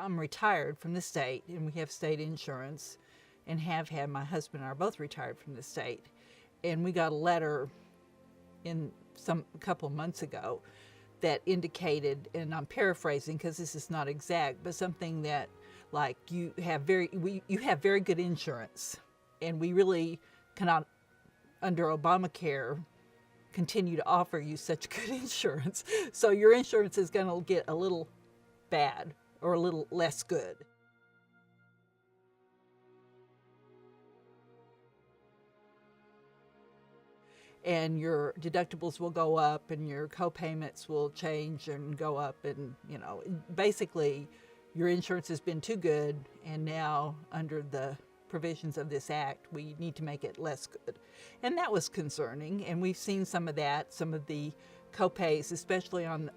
I'm retired from the state, and we have state insurance, and have had. My husband and I are both retired from the state, and we got a letter a couple of months ago that indicated, and I'm paraphrasing because this is not exact, but something that like you have very good insurance, and we really cannot, under Obamacare, continue to offer you such good insurance. So your insurance is going to get a little bad or a little less good. And your deductibles will go up, and your co-payments will change and go up, and basically your insurance has been too good, and now under the provisions of this act we need to make it less good. And that was concerning, and we've seen some of that. Some of the co-pays, especially on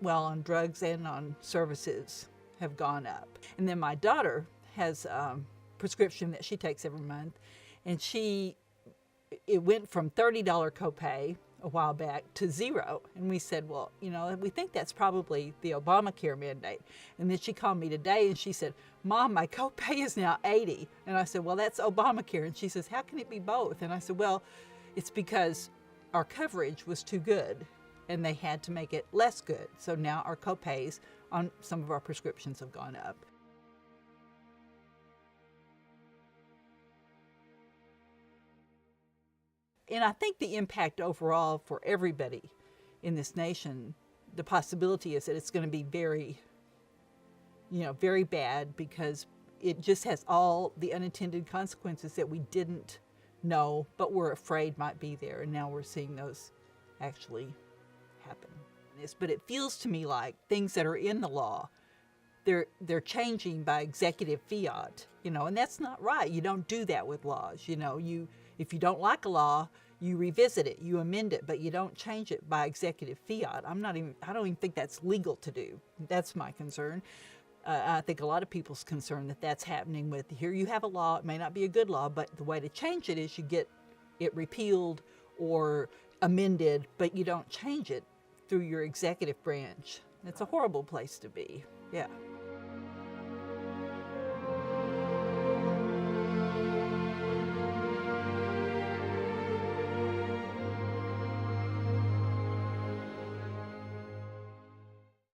drugs and on services, have gone up. And then my daughter has a prescription that she takes every month, and it went from $30 copay a while back to zero. And we said, well, we think that's probably the Obamacare mandate. And then she called me today and she said, Mom, my copay is now $80. And I said, well, that's Obamacare. And she says, how can it be both? And I said, well, it's because our coverage was too good and they had to make it less good. So now our copays on some of our prescriptions have gone up. And I think the impact overall for everybody in this nation, the possibility is that it's going to be very, very bad, because it just has all the unintended consequences that we didn't know but were afraid might be there. And now we're seeing those actually happen. But it feels to me like things that are in the law, they're changing by executive fiat, and that's not right. You don't do that with laws. If you don't like a law, you revisit it, you amend it, but you don't change it by executive fiat. I don't even think that's legal to do. That's my concern. I think a lot of people's concern that that's happening with, here you have a law, it may not be a good law, but the way to change it is you get it repealed or amended, but you don't change it through your executive branch. It's a horrible place to be. Yeah.